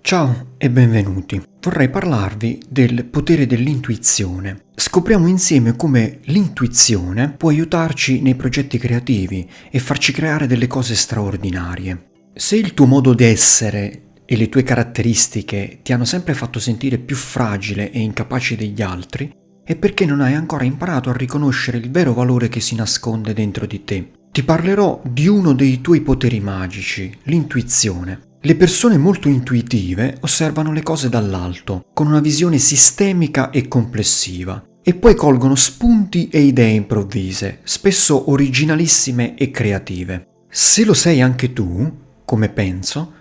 Ciao e benvenuti. Vorrei parlarvi del potere dell'intuizione. Scopriamo insieme come l'intuizione può aiutarci nei progetti creativi e farci creare delle cose straordinarie. Se il tuo modo d'essere e le tue caratteristiche ti hanno sempre fatto sentire più fragile e incapace degli altri, è perché non hai ancora imparato a riconoscere il vero valore che si nasconde dentro di te. Ti parlerò di uno dei tuoi poteri magici, l'intuizione. Le persone molto intuitive osservano le cose dall'alto, con una visione sistemica e complessiva, e poi colgono spunti e idee improvvise, spesso originalissime e creative. Se lo sei anche tu, come penso,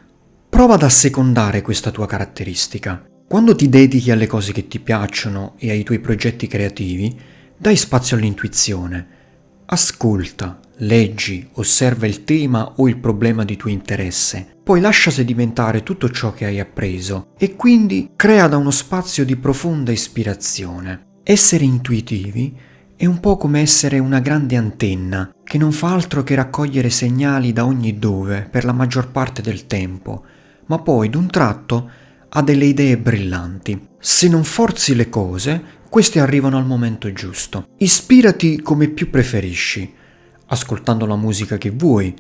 prova ad assecondare questa tua caratteristica. Quando ti dedichi alle cose che ti piacciono e ai tuoi progetti creativi, dai spazio all'intuizione. Ascolta, leggi, osserva il tema o il problema di tuo interesse, poi lascia sedimentare tutto ciò che hai appreso e quindi crea da uno spazio di profonda ispirazione. Essere intuitivi è un po' come essere una grande antenna che non fa altro che raccogliere segnali da ogni dove per la maggior parte del tempo, ma poi d'un tratto ha delle idee brillanti. Se non forzi le cose, queste arrivano al momento giusto. Ispirati come più preferisci, ascoltando la musica che vuoi,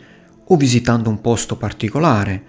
o visitando un posto particolare,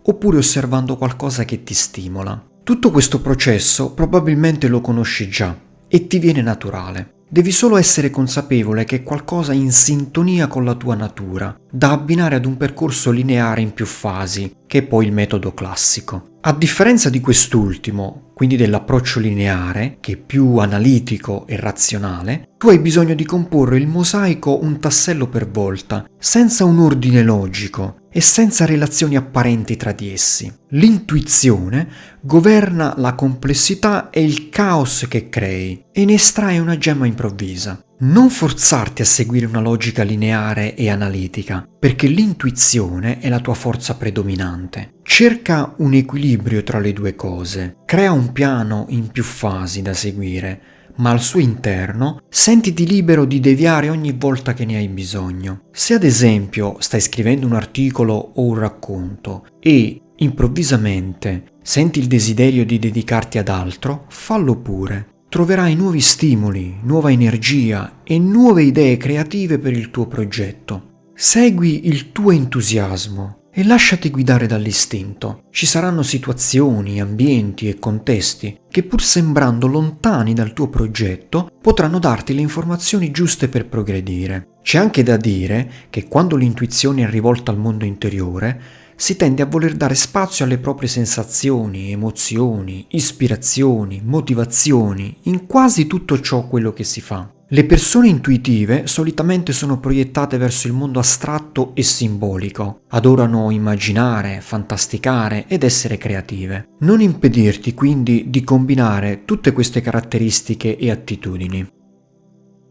oppure osservando qualcosa che ti stimola. Tutto questo processo probabilmente lo conosci già e ti viene naturale. Devi solo essere consapevole che è qualcosa in sintonia con la tua natura, da abbinare ad un percorso lineare in più fasi, che è poi il metodo classico. A differenza di quest'ultimo, quindi dell'approccio lineare, che è più analitico e razionale, tu hai bisogno di comporre il mosaico un tassello per volta, senza un ordine logico e senza relazioni apparenti tra di essi. L'intuizione governa la complessità e il caos che crei e ne estrae una gemma improvvisa. Non forzarti a seguire una logica lineare e analitica, perché l'intuizione è la tua forza predominante. Cerca un equilibrio tra le due cose, crea un piano in più fasi da seguire, ma al suo interno sentiti libero di deviare ogni volta che ne hai bisogno. Se ad esempio stai scrivendo un articolo o un racconto e improvvisamente senti il desiderio di dedicarti ad altro, fallo pure. Troverai nuovi stimoli, nuova energia e nuove idee creative per il tuo progetto. Segui il tuo entusiasmo e lasciati guidare dall'istinto. Ci saranno situazioni, ambienti e contesti che, pur sembrando lontani dal tuo progetto, potranno darti le informazioni giuste per progredire. C'è anche da dire che quando l'intuizione è rivolta al mondo interiore, si tende a voler dare spazio alle proprie sensazioni, emozioni, ispirazioni, motivazioni, in quasi tutto ciò quello che si fa. Le persone intuitive solitamente sono proiettate verso il mondo astratto e simbolico, adorano immaginare, fantasticare ed essere creative. Non impedirti quindi di combinare tutte queste caratteristiche e attitudini.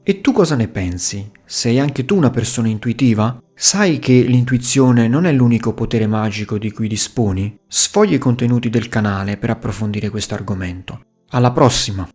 E tu cosa ne pensi? Sei anche tu una persona intuitiva? Sai che l'intuizione non è l'unico potere magico di cui disponi? Sfoglia i contenuti del canale per approfondire questo argomento. Alla prossima!